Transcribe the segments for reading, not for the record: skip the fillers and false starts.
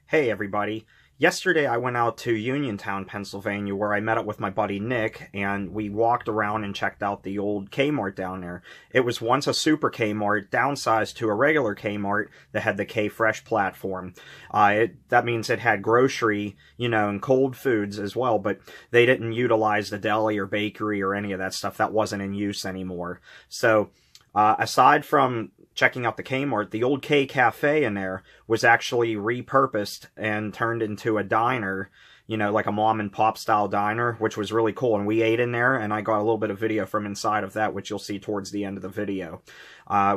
Hey everybody. Yesterday I went out to Uniontown, Pennsylvania, where I met up with my buddy Nick, and we walked around and checked out the old Kmart down there. It was once a Super Kmart, downsized to a regular Kmart that had the K-Fresh platform. That means it had grocery, and cold foods as well, but they didn't utilize the deli or bakery or any of that stuff. That wasn't in use anymore. So, aside from checking out the Kmart, the old K Cafe in there was actually repurposed and turned into a diner, like a mom and pop style diner, which was really cool. And we ate in there, and I got a little bit of video from inside of that, which you'll see towards the end of the video.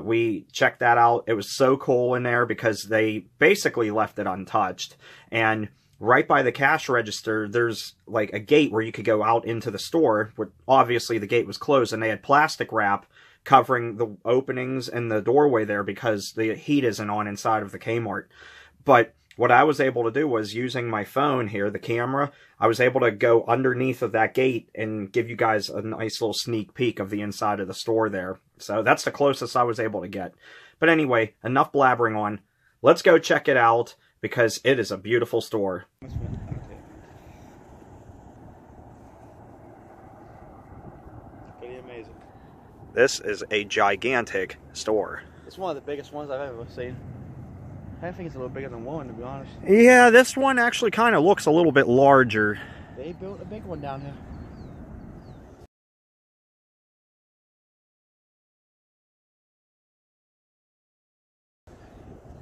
We checked that out. It was so cool in there because they basically left it untouched. And right by the cash register, there's like a gate where you could go out into the store. Obviously, the gate was closed, and they had plastic wrap covering the openings and the doorway there because the heat isn't on inside of the Kmart. But what I was able to do was, using my phone here, the camera, I was able to go underneath of that gate and give you guys a nice little sneak peek of the inside of the store there. So that's the closest I was able to get. But anyway, enough blabbering on. Let's go check it out because it is a beautiful store. Pretty amazing. This is a gigantic store. It's one of the biggest ones I've ever seen. I think it's a little bigger than one, to be honest. Yeah, this one actually kind of looks a little bit larger. They built a big one down here.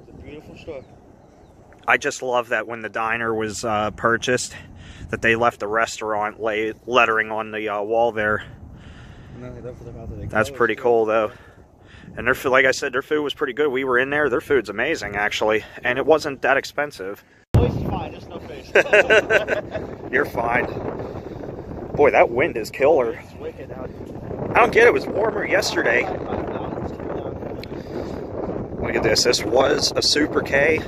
It's a beautiful store. I just love that when the diner was purchased, that they left the restaurant lettering on the wall there. That's pretty cool, though. And their food, like I said, their food was pretty good. We were in there. Their food's amazing, actually, and it wasn't that expensive. Voice is fine, just no face. You're fine. Boy, that wind is killer. It's wicked out. I don't get it. It was warmer yesterday. Look at this. This was a Super K.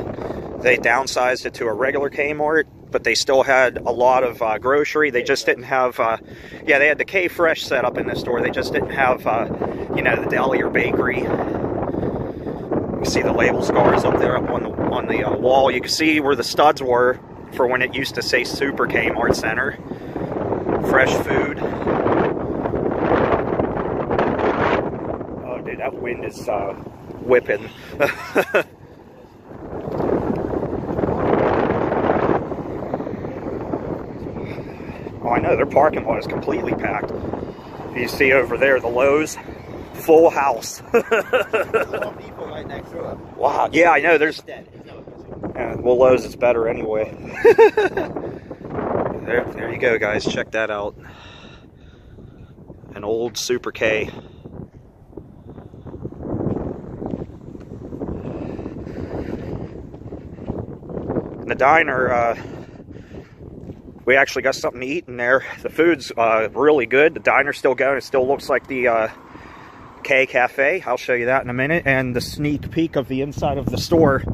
They downsized it to a regular Kmart, but they still had a lot of grocery. They just didn't have, they had the K-Fresh set up in the store. They just didn't have, the deli or bakery. You see the label scars up there up on the wall. You can see where the studs were for when it used to say Super Kmart Center. Fresh food. Oh, dude, that wind is whipping. Oh, I know, their parking lot is completely packed. You see over there, the Lowe's, full house. Right next to it. Wow, yeah, I know, there's... well, Lowe's is better anyway. There you go, guys, check that out. An old Super K. And the diner, we actually got something to eat in there. The food's really good. The diner's still going. It still looks like the K Cafe. I'll show you that in a minute. And the sneak peek of the inside of the store.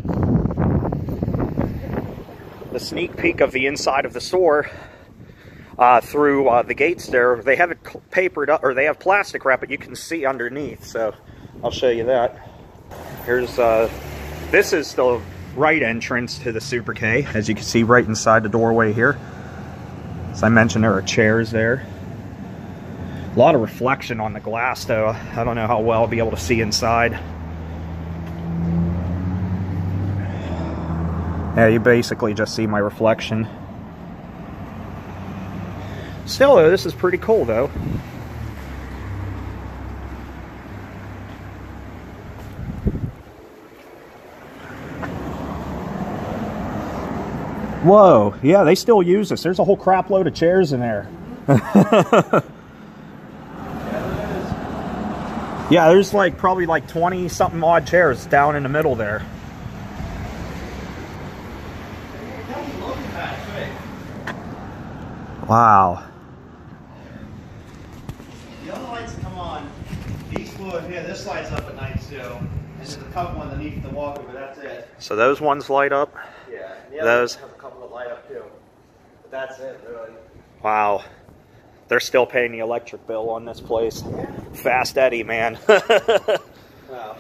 The sneak peek of the inside of the store through the gates there. They have it papered up, or they have plastic wrap, but you can see underneath. So I'll show you that. Here's, this is the right entrance to the Super K, as you can see right inside the doorway here. As I mentioned, there are chairs there. A lot of reflection on the glass, though. I don't know how well I'll be able to see inside. Yeah, you basically just see my reflection. Still, though, this is pretty cool, though. Whoa, yeah, they still use this. There's a whole crap load of chairs in there. Yeah, there's probably 20 something odd chairs down in the middle there. Wow. The other lights come on. These two here, this lights up at night too. And there's a couple underneath the walkway, but that's it. So those ones light up? Yeah. Those have a couple that light up too. But that's it, really. Wow. They're still paying the electric bill on this place. Yeah. Fast Eddie, man. Well,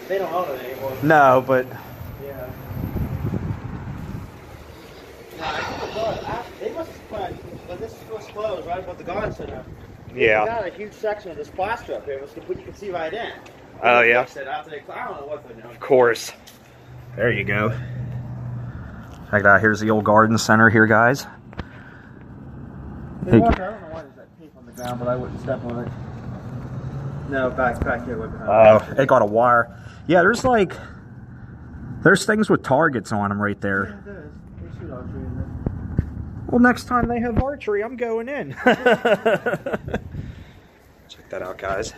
they don't own it anymore. No, but Yeah. this was closed right above the garden center. Yeah. They got a huge section of this plaster up here, which you can see right in. Oh, yeah. After they, I don't know what they're doing. Of course. There you go. Check it out. Here's the old garden center here, guys. Hey, Walker, I don't know why there's that tape on the ground, but I wouldn't step on it. No, back here. Oh, it got a wire. Yeah, there's things with targets on them right there. Yeah, it does. They shoot archery in there. Well, next time they have archery, I'm going in. Check that out, guys.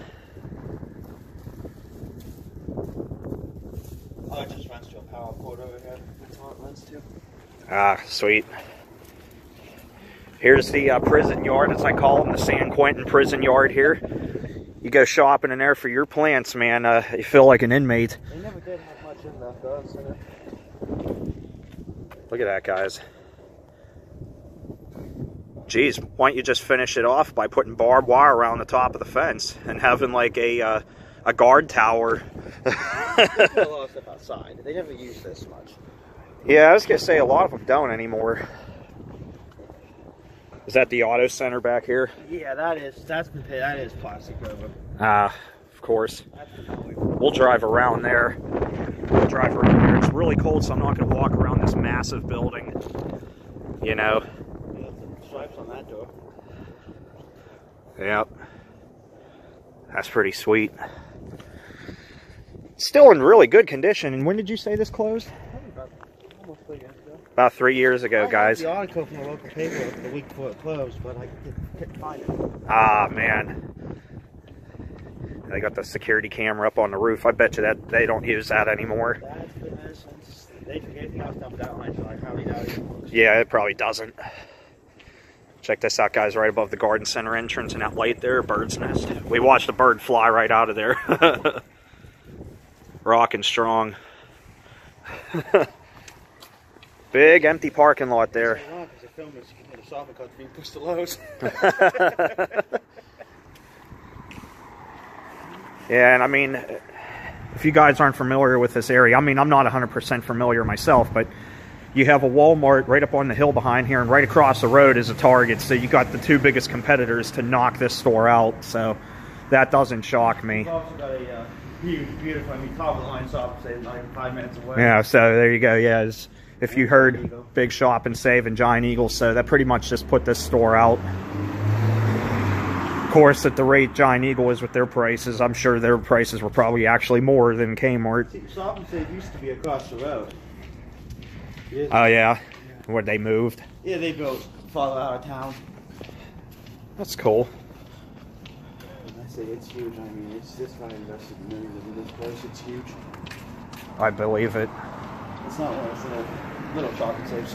Oh, it just runs to a power cord over here. That's all it runs to. Ah, sweet. Here's the prison yard, as I call them, the San Quentin prison yard here. You go shopping in there for your plants, man. You feel like an inmate. They never did have much in that garden center. Look at that, guys. Geez, why don't you just finish it off by putting barbed wire around the top of the fence and having like a guard tower. A lot of stuff outside. They never use this much. Yeah, I was gonna say a lot of them don't anymore. Is that the auto center back here? Yeah, that is plastic over. Ah, of course. We'll drive around there. We'll drive around there. It's really cold, so I'm not gonna walk around this massive building. You know. Yeah, the stripes on that door. Yep. That's pretty sweet. Still in really good condition. And when did you say this closed? Almost 3 years ago. About 3 years ago, guys. I got the article from the local paper the week before it closed, but I couldn't find it. Ah, man. They got the security camera up on the roof. I bet you that they don't use that anymore. That's been there since they took anything else down that line, so I highly doubt it. Yeah, it probably doesn't. Check this out, guys, right above the garden center entrance and that light there, a bird's nest. We watched a bird fly right out of there. Rocking strong. Big empty parking lot there. Yeah, and I mean, if you guys aren't familiar with this area, I mean, I'm not 100% familiar myself, but you have a Walmart right up on the hill behind here, and right across the road is a Target, so you got the two biggest competitors to knock this store out, so that doesn't shock me. We've also got a huge, beautiful, top of the line shop, say, not even 5 minutes away. Yeah, so there you go, yeah. If you heard Big Shop and Save and Giant Eagle, so that pretty much just put this store out. Of course, at the rate Giant Eagle is with their prices, I'm sure their prices were probably actually more than Kmart. See, Shop and Save used to be across the road. Oh, yeah? Where they moved? Yeah, they built farther out of town. That's cool. I say it's huge. I mean, it's this guy invested millions in this place. It's huge. I believe it. It's not one of those little Shop and Saves.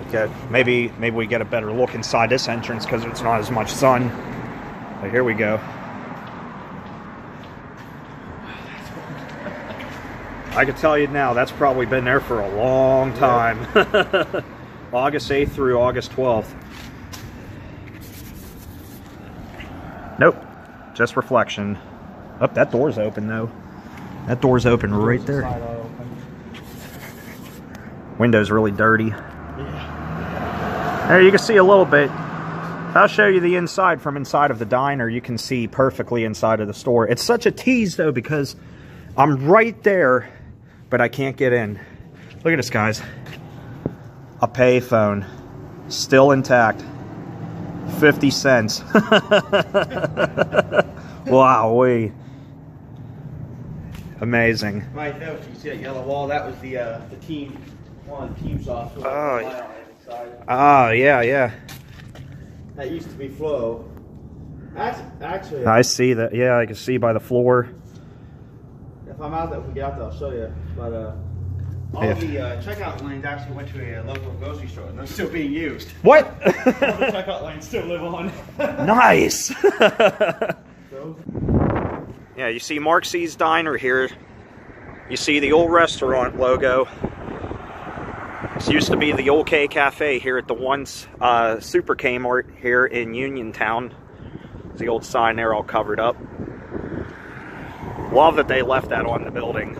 Okay, maybe we get a better look inside this entrance because it's not as much sun. But here we go. I can tell you now, that's probably been there for a long time. Yeah. August 8th through August 12th. Nope, just reflection. Oh, that door's open though. That door's open right there. Window's really dirty. There you can see a little bit. I'll show you the inside from inside of the diner. You can see perfectly inside of the store. It's such a tease though because I'm right there, but I can't get in. Look at this, guys. A payphone, still intact. 50 cents. Wowee. Amazing. Right there, you see that yellow wall? That was the team, one of the team shops. Oh, ah, yeah, yeah. That used to be Flo. Actually, I see that. Yeah, I can see by the floor. If I'm out there, if we get out there, I'll show you. But all the checkout lanes actually went to a local grocery store, and they're still being used. What? All the checkout lanes still live on. Nice. Yeah, you see Mark C's Diner here. You see the old restaurant logo. This used to be the old K Cafe here at the once Super Kmart here in Uniontown. There's the old sign there all covered up. Love that they left that on the building.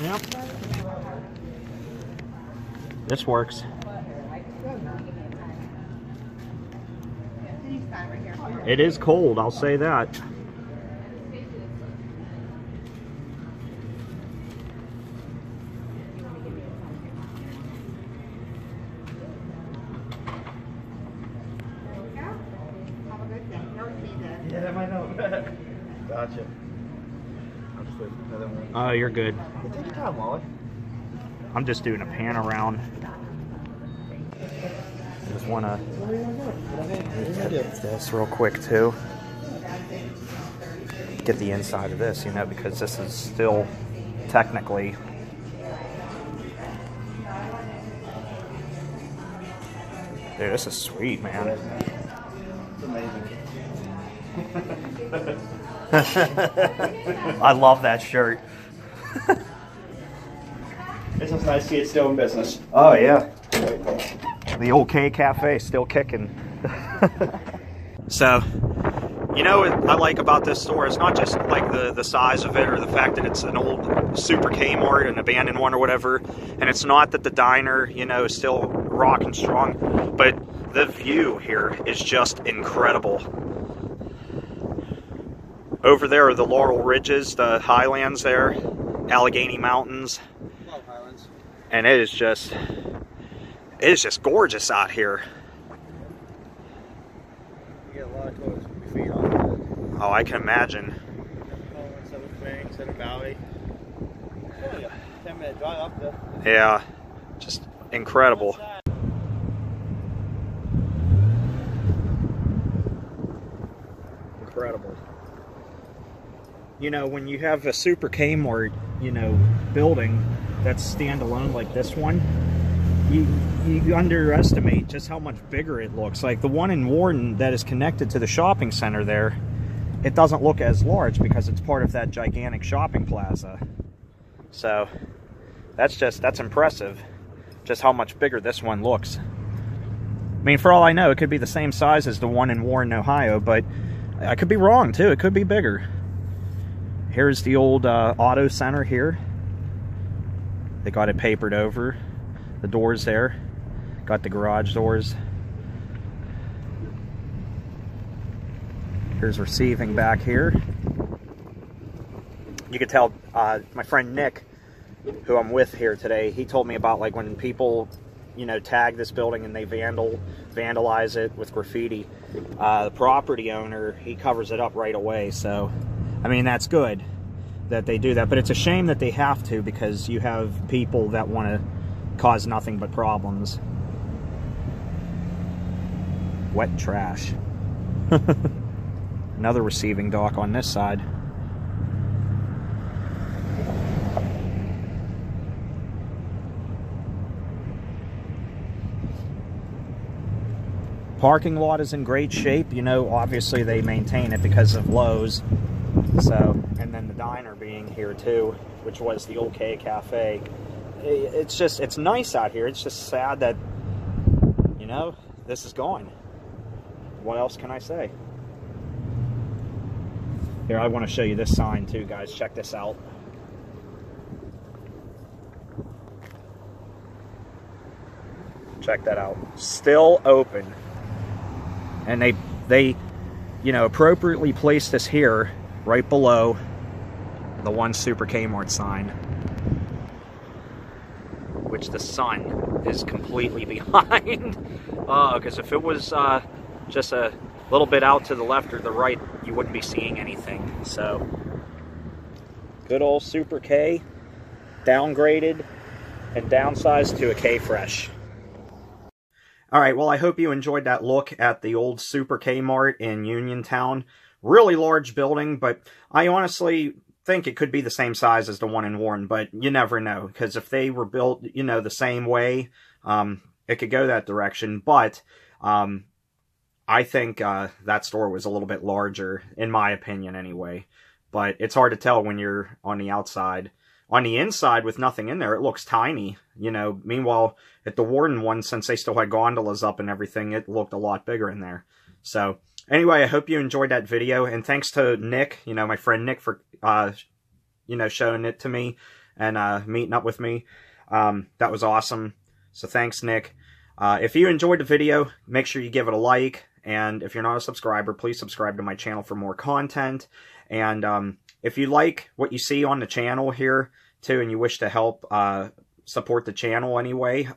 Yep. This works. It is cold, I'll say that. Yeah, that might help. Gotcha. I'll just wait for another one. Oh, you're good. Take your time, Wally. I'm just doing a pan around. Just want to get this real quick too. Get the inside of this, you know, because this is still technically. Dude, this is sweet, man. It's amazing. I love that shirt. It's just nice to see it still in business. Oh, yeah. The old K Cafe still kicking. So, you know what I like about this store? It's not just like the size of it or the fact that it's an old Super Kmart, an abandoned one or whatever. And it's not that the diner, you know, is still rocking strong. But the view here is just incredible. Over there are the Laurel Ridges, the highlands there, Allegheny Mountains. Love Highlands. And it is just gorgeous out here. You get a lot of tourists with your feet on. Oh, I can imagine. Southern Springs, Center Valley. It's only a 10-minute drive up there. Yeah, just incredible. Incredible. You know, when you have a Super Kmart, you know, building that's standalone like this one, you underestimate just how much bigger it looks. Like the one in Warden that is connected to the shopping center there, it doesn't look as large because it's part of that gigantic shopping plaza. So that's impressive, just how much bigger this one looks. I mean, for all I know, it could be the same size as the one in Warren, Ohio, but I could be wrong too. It could be bigger. Here's the old auto center here. They got it papered over. The doors there. Got the garage doors. Here's receiving back here. You could tell my friend Nick, who I'm with here today, he told me about like when people, you know, tag this building and they vandalize it with graffiti. The property owner, he covers it up right away. So, I mean, that's good that they do that. But it's a shame that they have to, because you have people that want to cause nothing but problems. Wet trash. Another receiving dock on this side. Parking lot is in great shape. You know, obviously they maintain it because of Lowe's. So, and then the diner being here too, which was the old K Cafe. It's just, it's nice out here. It's just sad that, you know, this is gone. What else can I say? Here, I want to show you this sign too, guys. Check this out. Check that out. Still open. And they, you know, appropriately placed this here, right below the one Super Kmart sign, which the sun is completely behind. Because if it was just a little bit out to the left or the right, you wouldn't be seeing anything. So, good old Super K, downgraded and downsized to a K Fresh. Alright, well, I hope you enjoyed that look at the old Super Kmart in Uniontown. Really large building, but I honestly think it could be the same size as the one in Warren, but you never know, because if they were built, you know, the same way, it could go that direction. But I think that store was a little bit larger, in my opinion anyway. But it's hard to tell when you're on the outside. On the inside, with nothing in there, it looks tiny, you know. Meanwhile, at the Warden one, since they still had gondolas up and everything, it looked a lot bigger in there. So, anyway, I hope you enjoyed that video, and thanks to Nick, you know, my friend Nick, for, you know, showing it to me. and meeting up with me. That was awesome. So thanks, Nick. If you enjoyed the video, make sure you give it a like. And if you're not a subscriber, please subscribe to my channel for more content. And if you like what you see on the channel here, too, and you wish to help support the channel anyway,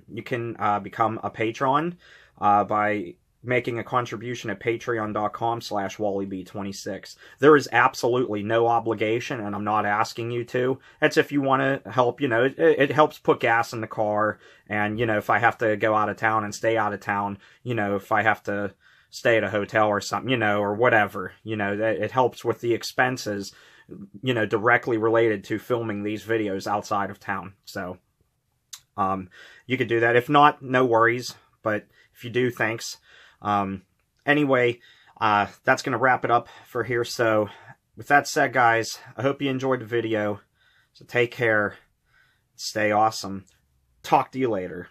you can become a patron by making a contribution at patreon.com/wallyb26. There is absolutely no obligation, and I'm not asking you to. It's if you want to help, it helps put gas in the car, and, if I have to go out of town and stay out of town, if I have to stay at a hotel or something, or whatever, it helps with the expenses, directly related to filming these videos outside of town. So, you could do that. If not, no worries, but if you do, thanks. Anyway, that's going to wrap it up for here. So with that said, guys, I hope you enjoyed the video. So take care. Stay awesome. Talk to you later.